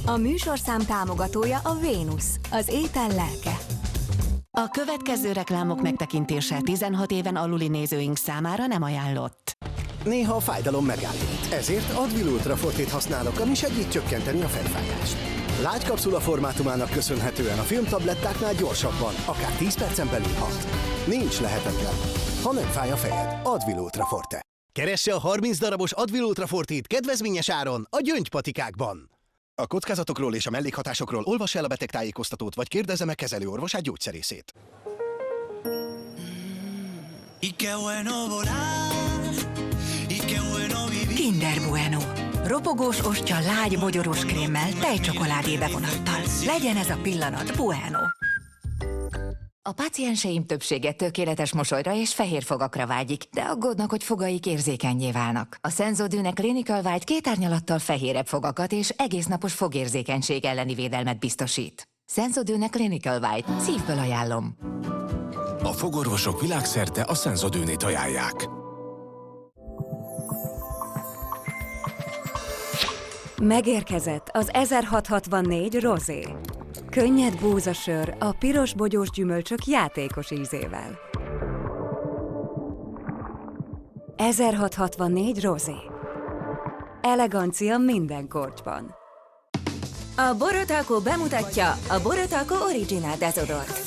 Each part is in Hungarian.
A műsorszám támogatója a Vénusz, az étel lelke. A következő reklámok megtekintése 16 éven aluli nézőink számára nem ajánlott. Néha a fájdalom megállít, ezért Advil Ultra Forte-t használok, ami segít csökkenteni a fejfájást. Lágykapszula formátumának köszönhetően a filmtablettáknál gyorsabban, akár 10 percen belül hat. Nincs lehetetlen. Ha nem fáj a fejed, Advil Ultra Forte. Keresse a 30 darabos Advil Ultra Forte-t kedvezményes áron a gyöngypatikákban. A kockázatokról és a mellékhatásokról olvass el a betegtájékoztatót, vagy kérdezze meg kezelőorvosát, gyógyszerészét. Kinder Bueno. Ropogós ostya lágy mogyoros krémmel, tejcsokoládé bevonattal. Legyen ez a pillanat Bueno. A pácienseim többsége tökéletes mosolyra és fehér fogakra vágyik, de aggódnak, hogy fogaik érzékennyé válnak. A Sensodyne Clinical White 2 árnyalattal fehérebb fogakat és egésznapos fogérzékenység elleni védelmet biztosít. Sensodyne Clinical White. Szívből ajánlom. A fogorvosok világszerte a Sensodyne-t ajánlják. Megérkezett az 1664 Rosé. Könnyed búzasör a piros bogyós gyümölcsök játékos ízével. 1664 Rosé. Elegancia minden kortyban. A Borotalco bemutatja a Borotalco Original Desodort.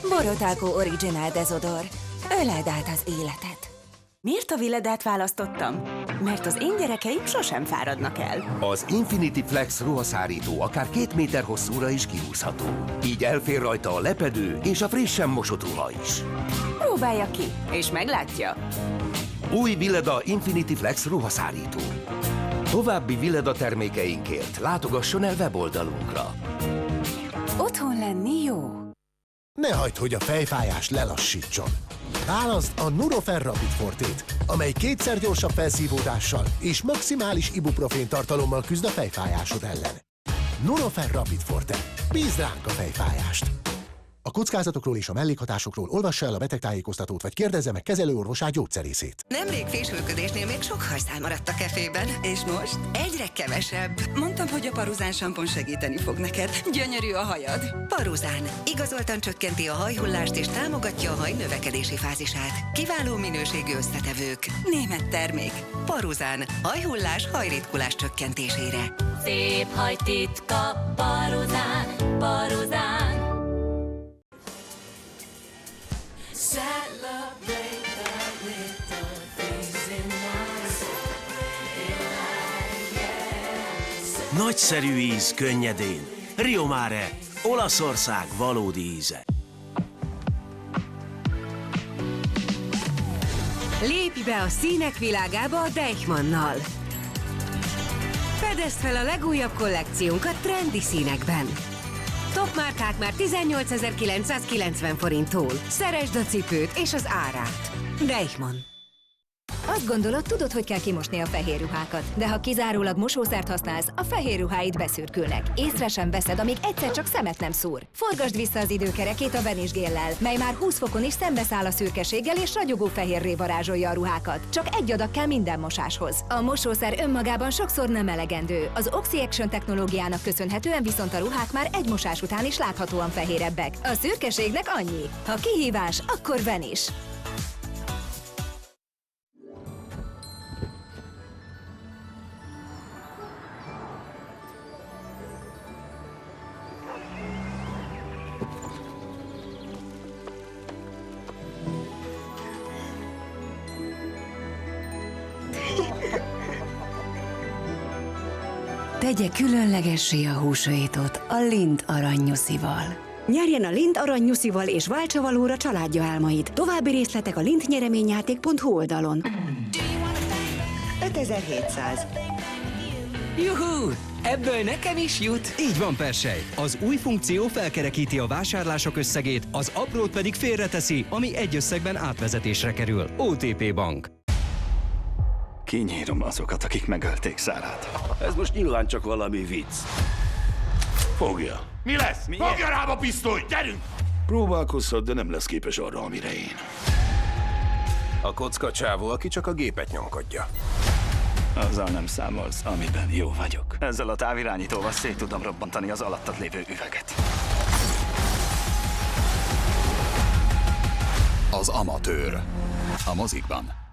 Borotalco Original Desodor. Öleld át az életet. Miért a Villedát választottam? Mert az én gyerekeim sosem fáradnak el. Az Infinity Flex ruhaszárító akár 2 méter hosszúra is kihúzható. Így elfér rajta a lepedő és a frissen mosott ruha is. Próbálja ki, és meglátja. Új Villeda Infinity Flex ruhaszárító. További Villeda termékeinkért látogasson el weboldalunkra. Otthon lenni jó. Ne hagyd, hogy a fejfájás lelassítson. Válaszd a Nurofen Rapid Forte-t, amely 2-szer gyorsabb felszívódással és maximális ibuprofén tartalommal küzd a fejfájásod ellen. Nurofen Rapid Forte. Bízd ránk a fejfájást! A kockázatokról és a mellékhatásokról olvassa el a betegtájékoztatót, vagy kérdezze meg kezelőorvosát, gyógyszerészét. Nemrég fésülködésnél még sok hajszál maradt a kefében. És most? Egyre kevesebb. Mondtam, hogy a Paruzán sampon segíteni fog neked. Gyönyörű a hajad. Paruzán. Igazoltan csökkenti a hajhullást és támogatja a haj növekedési fázisát. Kiváló minőségű összetevők. Német termék. Paruzán. Hajhullás, hajritkulás csökkentésére. Szép hajtitka, Paruzán, Paruzán. Nagyszerű íz könnyedén. Rio Mare, Olaszország valódi íze. Lépj be a színek világába a Deichmannnal. Fedezd fel a legújabb kollekciónkat trendi színekben. Top márkák már 18.990 forinttól. Szeresd a cipőt és az árát. Deichmann. Azt gondolod, tudod, hogy kell kimosni a fehér ruhákat, de ha kizárólag mosószert használsz, a fehér ruháid beszürkülnek. Észre sem veszed, amíg egyszer csak szemet nem szúr. Forgasd vissza az időkerekét a Vanish géllel, mely már 20 fokon is szembeszáll a szürkeséggel és ragyogó fehérré varázsolja a ruhákat. Csak egy adag kell minden mosáshoz. A mosószer önmagában sokszor nem elegendő. Az Oxy-Action technológiának köszönhetően viszont a ruhák már egy mosás után is láthatóan fehérebbek. A szürkeségnek annyi. Ha kihívás, akkor Vanish. Tegye különlegessé a húsvétot a Lindt aranynyuszival. Nyerjen a Lindt aranynyuszival és váltsa valóra családja álmait. További részletek a lindnyereményjáték.hu oldalon. 5700. Juhú! Ebből nekem is jut! Így van, Persej! Az új funkció felkerekíti a vásárlások összegét, az aprót pedig félreteszi, ami egy összegben átvezetésre kerül. OTP Bank. Kinyírom azokat, akik megölték Szárát. Ez most nyilván csak valami vicc. Fogja. Mi lesz? Fogja rám a pisztolyt, gyerünk! Próbálkozhat, de nem lesz képes arra, amire én. A kocka csávó, aki csak a gépet nyomkodja. Azzal nem számolsz, amiben jó vagyok. Ezzel a távirányítóval szét tudom robbantani az alattad lévő üveget. Az Amatőr. A mozikban.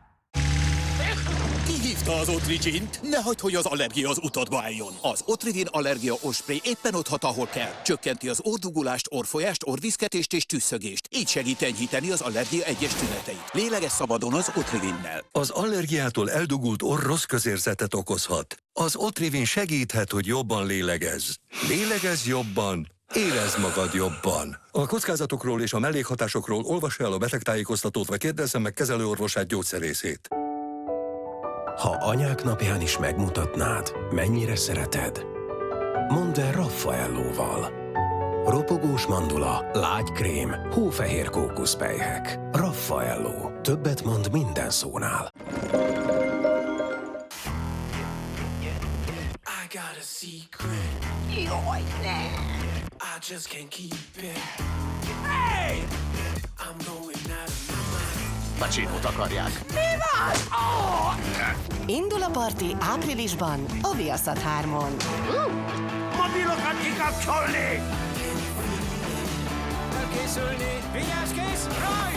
Ki hívta az Otrivint? Ne hagyd, hogy az allergia az utadba álljon. Az Otrivin allergia orrspray éppen otthat, ahol kell. Csökkenti az orrdugulást, orrfolyást, orrviszketést és tüsszögést. Így segít enyhíteni az allergia egyes tüneteit. Lélegezz szabadon az Otrivinnel. Az allergiától eldugult orr rossz közérzetet okozhat. Az Otrivin segíthet, hogy jobban lélegezz. Lélegezz jobban. Érezd magad jobban. A kockázatokról és a mellékhatásokról olvassa el a betegtájékoztatót, vagy kérdezze meg kezelőorvosát, gyógyszerészét. Ha anyák napján is megmutatnád, mennyire szereted, mondd el Raffaellóval. Ropogós mandula, lágy krém, hófehér kókuszpelyhek. Raffaelló. Többet mond minden szónál. Jaj, ne! Pacsinót akarják. Mi van? Oh! Indul a parti áprilisban a Viaszat 3-on. Mobilokat kikapcsolni! Elkészülni! Vigyázz, kész! Raj!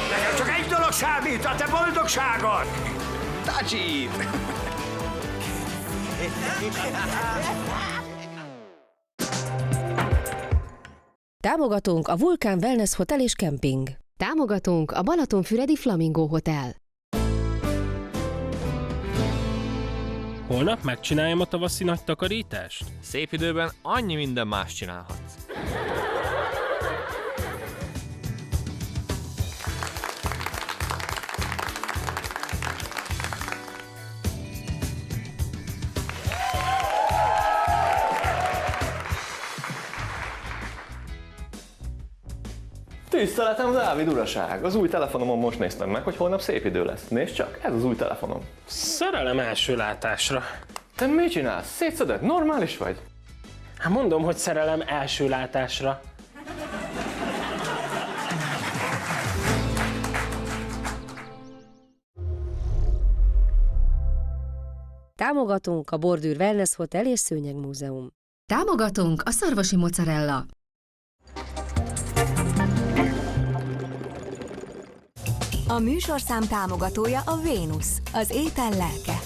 Nekem csak egy dolog számít, a te boldogságod! Tacsi! Támogatónk a Vulkán Wellness Hotel és Camping. Támogatónk a Balatonfüredi Flamingo Hotel. Holnap megcsináljam a tavaszi nagy takarítást? Szép időben annyi minden más csinálhatsz. Tiszteletem, Dávid uraság! Az új telefonomon most néztem meg, hogy holnap szép idő lesz. Nézd csak, ez az új telefonom. Szerelem első látásra. Te mit csinálsz? Szétszedett? Normális vagy? Hát mondom, hogy szerelem első látásra. Támogatónk a Bordűr Wellness Hotel és Szőnyegmúzeum. Támogatónk a Szarvasi Mozzarella. A műsorszám támogatója a Vénusz, az étel lelke.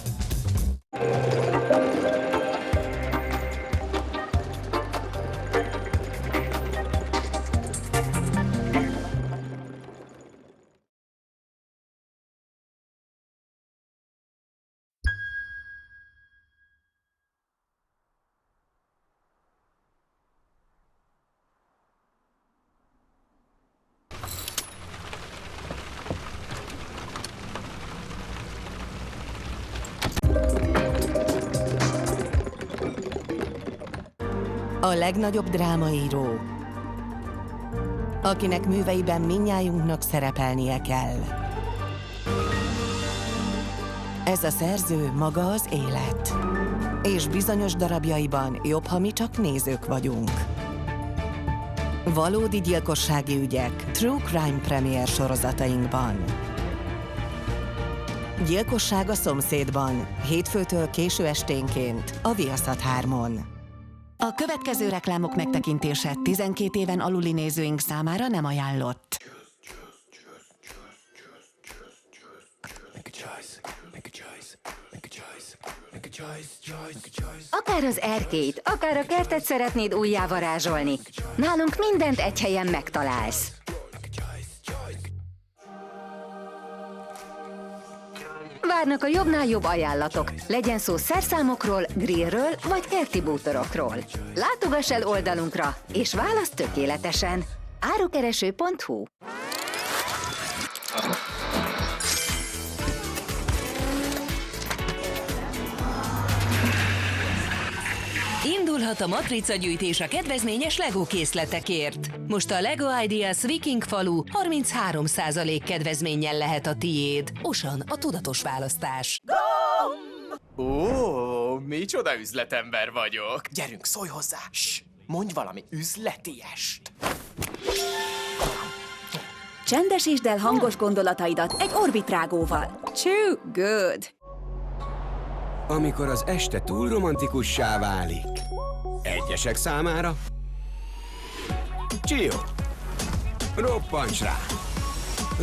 A legnagyobb drámaíró, akinek műveiben mindnyájunknak szerepelnie kell. Ez a szerző maga az élet, és bizonyos darabjaiban jobb, ha mi csak nézők vagyunk. Valódi gyilkossági ügyek True Crime Premier sorozatainkban. Gyilkosság a szomszédban, hétfőtől késő esténként a Viaszat 3-on. A következő reklámok megtekintése 12 éven aluli nézőink számára nem ajánlott. Akár az erkélyt, akár a kertet szeretnéd újjávarázsolni. Nálunk mindent egy helyen megtalálsz. Várnak a jobbnál jobb ajánlatok, legyen szó szerszámokról, grillről vagy kerti bútorokról. Látogass el oldalunkra, és válasz tökéletesen. Árukereső.hu. Indulhat Indulhat a matricagyűjtés a kedvezményes LEGO készletekért. Most a LEGO Ideas Viking falu 33% kedvezménnyel lehet a tiéd. Ocean, a tudatos választás. Ó, micsoda üzletember vagyok. Gyerünk, szólj hozzá. Ssss, mondj valami üzletiest. Csendesítsd el hangos gondolataidat egy orbitrágóval. Chew, good. Amikor az este túl romantikussá válik. Egyesek számára. Csio. Roppancs rá.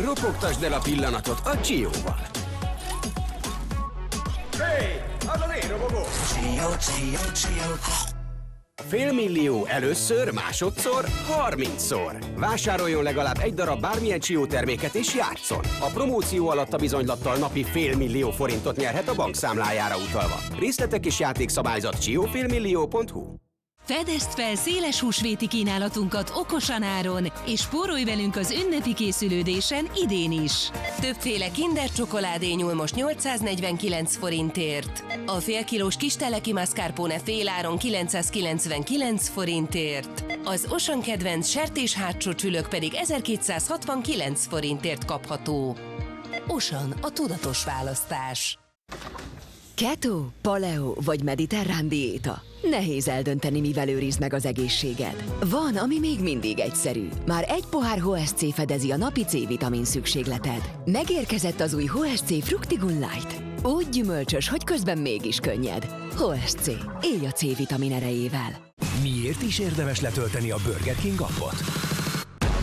Ropogtasd el a pillanatot a Csióval. Hé, az az én robogó! $500 000 először, másodszor, 30-szor. Vásároljon legalább egy darab bármilyen Csio terméket és játszon. A promóció alatt a bizonylattal napi $500 000 forintot nyerhet a bankszámlájára utalva. Részletek és játékszabályzat csiofélmillió.hu. Fedezd fel széles húsvéti kínálatunkat okosan áron, és spórolj velünk az ünnepi készülődésen idén is. Többféle Kinder csokoládé nyúl most 849 forintért. A félkilós kis teleki mascarpone féláron 999 forintért. Az Ocean kedvenc sertés hátsó csülök pedig 1269 forintért kapható. Ocean, a tudatos választás. Keto, paleo vagy mediterrán diéta? Nehéz eldönteni, mivel őrizd meg az egészséged. Van, ami még mindig egyszerű. Már egy pohár HSC fedezi a napi C-vitamin szükségleted. Megérkezett az új HSC Fructigun Light. Úgy gyümölcsös, hogy közben mégis könnyed. HSC. Élj a C-vitamin erejével. Miért is érdemes letölteni a Burger King appot?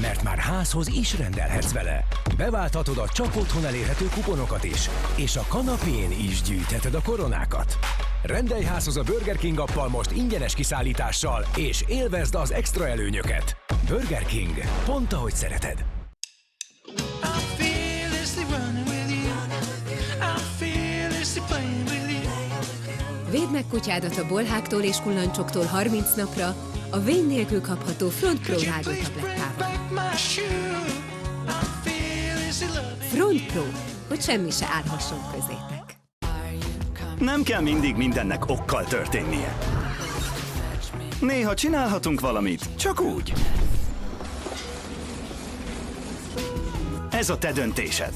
Mert már házhoz is rendelhetsz vele. Beválthatod a csak otthon elérhető kuponokat is, és a kanapén is gyűjtheted a koronákat. Rendelj házhoz a Burger King appal most ingyenes kiszállítással, és élvezd az extra előnyöket. Burger King. Pont ahogy szereted. Védd meg kutyádat a bolháktól és kullancsoktól 30 napra a vén nélkül kapható Front Pro rágótablettával. Front Pro, hogy semmi se állhasson közétek. Nem kell mindig mindennek okkal történnie. Néha csinálhatunk valamit, csak úgy. Ez a te döntésed.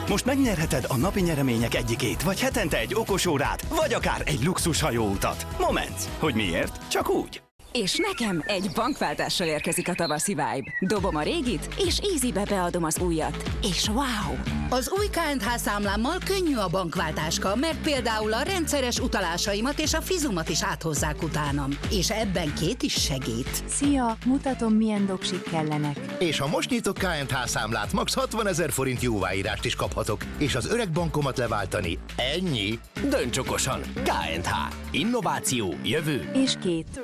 Most megnyerheted a napi nyeremények egyikét, vagy hetente egy okosórát, vagy akár egy luxushajóutat. Moment, hogy miért? Csak úgy. És nekem egy bankváltással érkezik a tavaszi vibe. Dobom a régit, és easybe beadom az újat. És wow! Az új KNH számlámmal könnyű a bankváltáska, mert például a rendszeres utalásaimat és a fizumat is áthozzák utánam. És ebben két is segít. Szia, mutatom, milyen doksik kellenek. És ha most nyitok KNH számlát, max 60 000 forint jóváírást is kaphatok, és az öreg bankomat leváltani. Ennyi. Dönts okosan. KNH. Innováció, jövő. És két.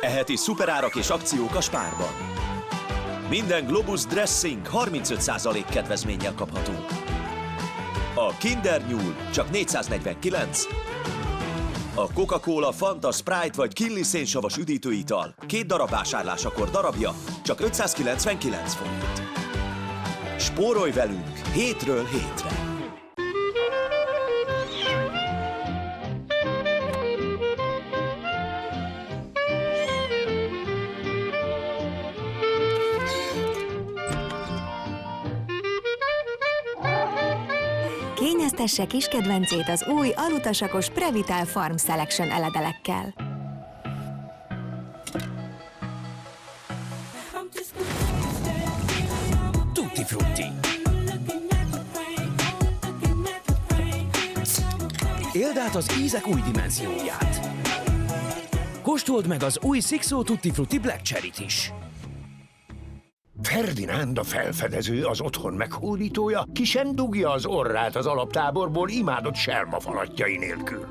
Eheti szuperárak és akciók a Spárban. Minden Globus Dressing 35% kedvezménnyel kapható. A Kinder nyúl csak 449. A Coca-Cola, Fanta, Sprite vagy Kinley szénsavas üdítőital 2 darab vásárlásakor darabja csak 599 forint. Spórolj velünk hétről hétre! Kényeztesse kis kedvencét az új alutasakos Prevital Farm Selection eledelekkel. Tutti frutti. Éld át az ízek új dimenzióját. Kóstold meg az új Sixo Tutti Frutti Black Cherry-t is. Ferdinánd a felfedező, az otthon meghódítója, ki sem dugja az orrát az alaptáborból imádott selma falatjai nélkül.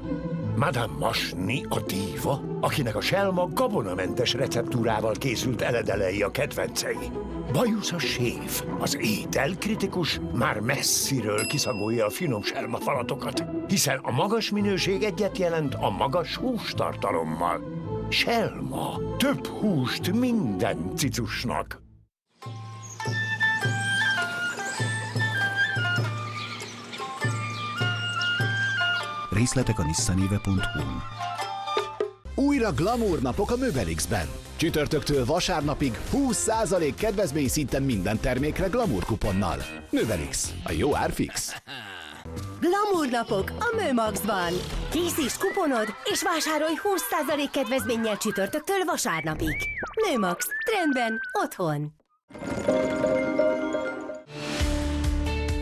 Madame Masni a díva, akinek a selma gabonamentes receptúrával készült eledelei a kedvencei. Bajusz a séf, az ételkritikus már messziről kiszagolja a finom selma falatokat, hiszen a magas minőség egyet jelent a magas hústartalommal. Selma, több húst minden cicusnak. Részletek a nissanéve.hu-n. Újra glamour napok a Möbelixben. Csütörtöktől vasárnapig 20% kedvezmény szinten minden termékre glamour kuponnal. Möbelix, a jó ár fix. Glamour napok a Mőmaxban. Készíts kuponod, és vásárolj 20% kedvezménnyel csütörtöktől vasárnapig. Mőmax. Trendben. Otthon.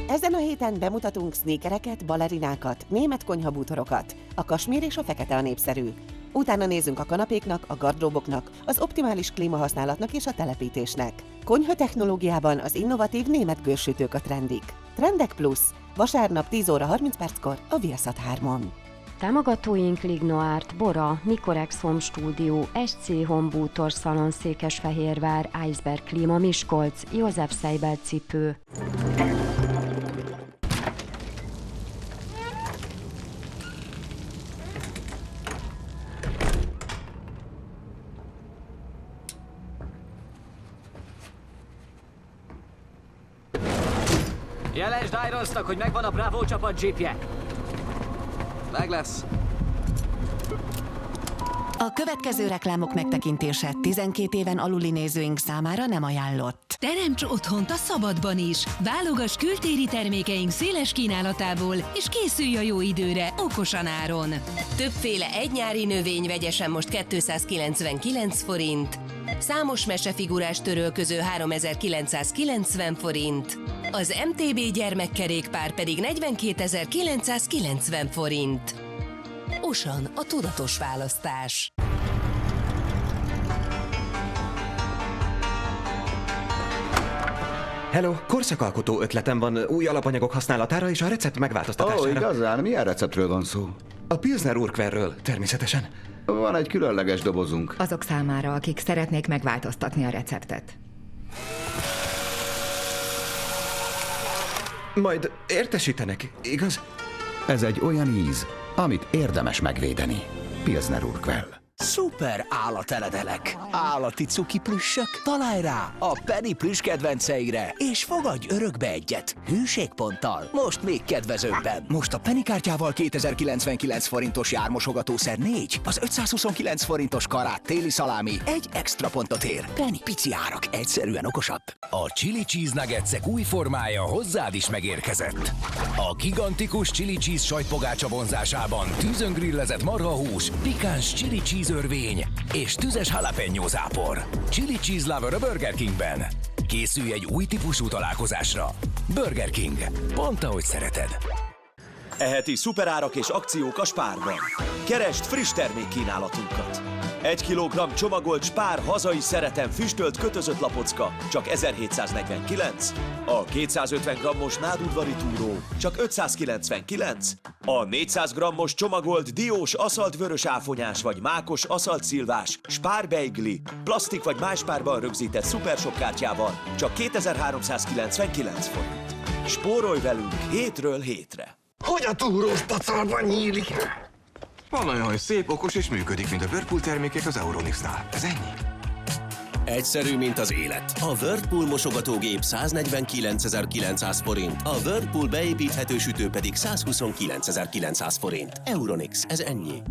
Ezen a héten bemutatunk sneakereket, balerinákat, német konyhabútorokat. A kasmír és a fekete a népszerű. Utána nézzünk a kanapéknak, a gardróboknak, az optimális klímahasználatnak és a telepítésnek. Konyha technológiában az innovatív német gőzsütők a trendik. Trendek Plus. Vasárnap 10 óra 30 perckor a Viaszat 3-on. Támogatóink Lignoart, Bora, Nicorex Home Studio, SC Home Bútor Szalon Székesfehérvár, Iceberg Klíma Miskolc, József Seibel cipő. Jelensd Ironsnak, hogy megvan a Bravo csapat jeepje. Meg lesz. A következő reklámok megtekintése 12 éven aluli nézőink számára nem ajánlott. Teremts otthont a szabadban is! Válogass kültéri termékeink széles kínálatából, és készülj a jó időre okosan áron! Többféle egynyári növény vegyesen most 299 forint, számos mesefigurás törölköző 3990 forint, az MTB gyermekkerékpár pedig 42990 forint. Osan, a tudatos választás. Hello, korszakalkotó ötletem van új alapanyagok használatára és a recept megváltoztatására. Igazán? Milyen receptről van szó? A Pilsner Urquellről, természetesen. Van egy különleges dobozunk. Azok számára, akik szeretnék megváltoztatni a receptet. Majd értesítenek, igaz? Ez egy olyan íz, amit érdemes megvédeni. Pilsner Urquell. Szuper állateledelek, állati cuki plüssök, találj rá a Penny plüss kedvenceire, és fogadj örökbe egyet, hűségponttal, most még kedvezőbben. Most a Penny kártyával 2099 forintos jármosogatószer 4, az 529 forintos karát téli szalámi egy extra pontot ér. Penny pici árak, egyszerűen okosabb. A chili cheese nuggetsek új formája hozzád is megérkezett. A gigantikus chili cheese sajtpogácsa vonzásában tűzön grillezett marhahús, pikáns chili cheese örvény és tüzes jalapeno zápor. Chili Cheese Lover a Burger Kingben. Készülj egy új típusú találkozásra. Burger King. Pont ahogy szereted. Eheti szuperárak és akciók a Spárban. Keresd friss termékkínálatunkat. 1 kg csomagolt Spár hazai szereten füstölt kötözött lapocka csak 1749, a 250 g-os nádudvari túró csak 599, a 400 g-os csomagolt diós aszalt vörös áfonyás vagy mákos aszalt szilvás Spár beigli plastik vagy máspárban rögzített szupershop kártyával csak 2399 forint. Spórolj velünk hétről hétre! Hogy a túrós pacalban nyílik? Van olyan, hogy szép, okos és működik, mint a Whirlpool termékek az Euronixnál. Ez ennyi? Egyszerű, mint az élet. A Whirlpool mosogatógép 149.900 forint, a Whirlpool beépíthető sütő pedig 129.900 forint. Euronix, ez ennyi.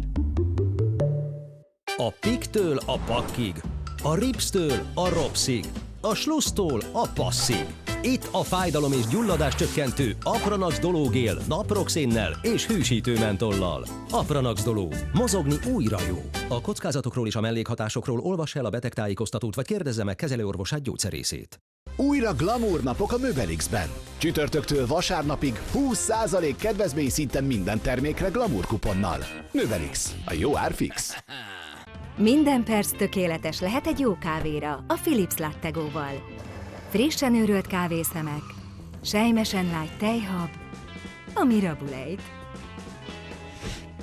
A PIK-től a pakkig, a Ripstől a Ropszig, a Slussztól a Passzig. Itt a fájdalom és gyulladás csökkentő Apranax Dológél naproxénnel és hűsítő mentollal. Apranax Doló. Mozogni újra jó. A kockázatokról és a mellékhatásokról olvass el a betegtájékoztatót, vagy kérdezze meg kezelőorvosát, gyógyszerészét. Újra glamour napok a Möbelixben. Csütörtöktől vasárnapig 20% kedvezmény szinten minden termékre glamour kuponnal. Möbelix, a jó ár fix. Minden perc tökéletes lehet egy jó kávéra a Philips Lattegóval. Frissen őrölt kávészemek, sejmesen lágy tejhab, a Mirabuleit.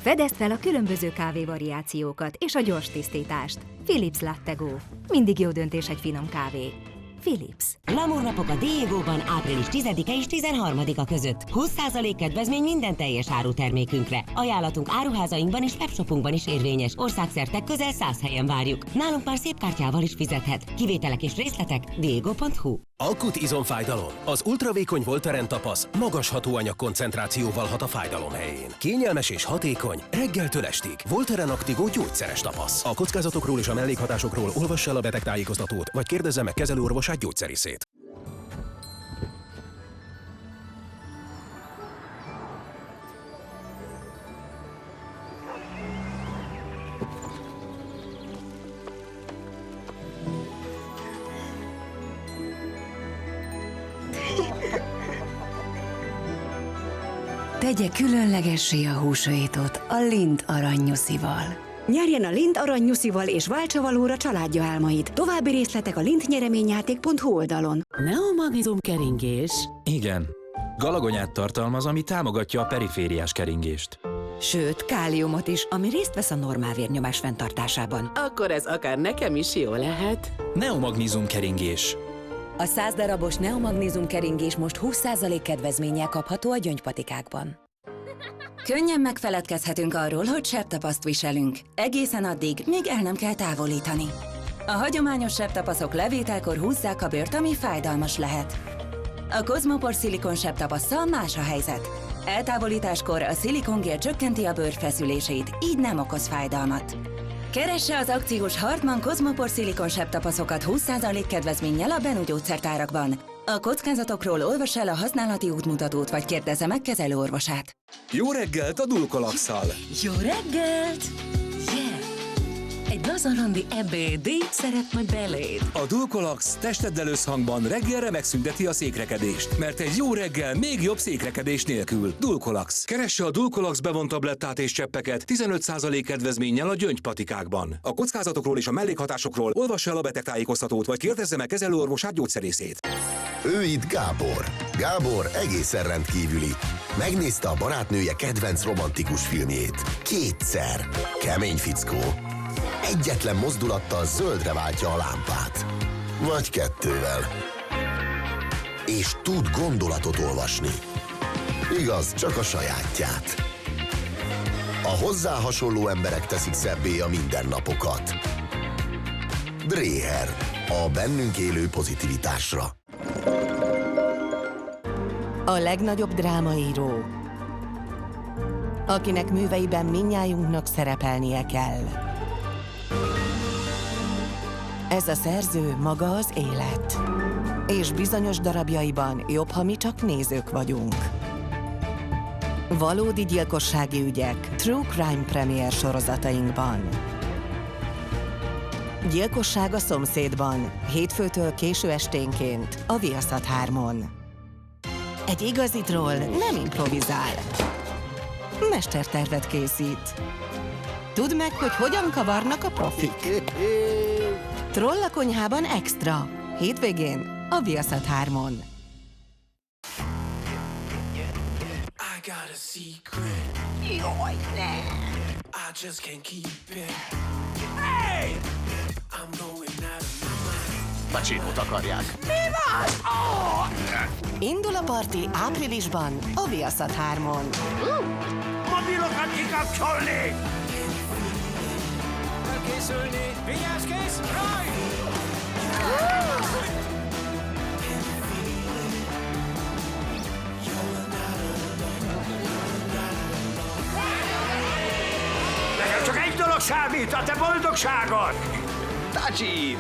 Fedezd fel a különböző kávévariációkat és a gyors tisztítást. Philips Lattego. Mindig jó döntés egy finom kávé. Philips. Glamour napok a Diegóban április 10-e és 13-a között. 20% kedvezmény minden teljes árutermékünkre. Ajánlatunk áruházainkban és webshopunkban is érvényes. Országszerte közel 100 helyen várjuk. Nálunk már szép kártyával is fizethet. Kivételek és részletek diego.hu. Akut izomfájdalom. Az ultravékony Voltaren tapasz magas hatóanyag koncentrációval hat a fájdalom helyén. Kényelmes és hatékony, reggeltől estig. Voltaren Actigo gyógyszeres tapasz. A kockázatokról és a mellékhatásokról olvassa el a betegtájékoztatót, vagy kérdezze meg kezelőorvosát, gyógyszerészét. Tegye különlegessé a húsvétot a Lindt aranynyuszival. Nyerjen a Lindt aranynyuszival és váltsa valóra családja álmait. További részletek a lindtnyereményjáték.hu oldalon. Neomagnézum keringés. Igen. Galagonyát tartalmaz, ami támogatja a perifériás keringést. Sőt, káliumot is, ami részt vesz a normál vérnyomás fenntartásában. Akkor ez akár nekem is jó lehet. Neomagnézum keringés. A 100 darabos neomagnézum keringés most 20% kedvezménnyel kapható a gyöngypatikákban. Könnyen megfeledkezhetünk arról, hogy sebtapaszt viselünk, egészen addig, míg el nem kell távolítani. A hagyományos sebtapaszok levételkor húzzák a bőrt, ami fájdalmas lehet. A Cosmopor szilikon sebtapasszal más a helyzet. Eltávolításkor a szilikongél csökkenti a bőr feszülését, így nem okoz fájdalmat. Keresse az akciós Hartmann Cosmopor szilikon sebtapaszokat 20% kedvezménnyel a Benu gyógyszertárakban. A kockázatokról olvassa el a használati útmutatót, vagy kérdezze meg kezelőorvosát. Jó reggelt a Dulcolax-szal! Jó reggelt! Yeah! Egy lazalandi ebéd szeretne beléd. A Dulcolax testeddel összhangban reggelre megszünteti a székrekedést, mert egy jó reggel még jobb székrekedés nélkül. Dulcolax. Keresse a Dulcolax bevont tablettát és cseppeket 15% kedvezménnyel a gyöngypatikákban. A kockázatokról és a mellékhatásokról olvassa el a betegtájékoztatót, vagy kérdezze meg kezelőorvosát, gyógyszerészét. Ő itt Gábor. Gábor egészen rendkívüli. Megnézte a barátnője kedvenc romantikus filmjét. Kétszer. Kemény fickó. Egyetlen mozdulattal zöldre váltja a lámpát. Vagy kettővel. És tud gondolatot olvasni. Igaz, csak a sajátját. A hozzá hasonló emberek teszik szebbé a mindennapokat. Dréher. A bennünk élő pozitivitásra. A legnagyobb drámaíró, akinek műveiben mindnyájunknak szerepelnie kell. Ez a szerző maga az élet, és bizonyos darabjaiban jobb, ha mi csak nézők vagyunk. Valódi gyilkossági ügyek True Crime Premier sorozatainkban. Gyilkosság a szomszédban, hétfőtől késő esténként a Viaszat 3-on. Egy igazi troll nem improvizál. Mestertervet készít. Tudd meg, hogy hogyan kavarnak a profik. Troll a konyhában extra. Hétvégén a Viaszat 3-on. Jaj, ne! Pacsinót akarják. Mi van? Oh! Indul a parti áprilisban a Viaszat 3-on. Mobilokat kikapcsolni! Elkészülni! Vigyázz, kész! Raj! Nekem csak egy dolog számít, a te boldogságod! Tacsit!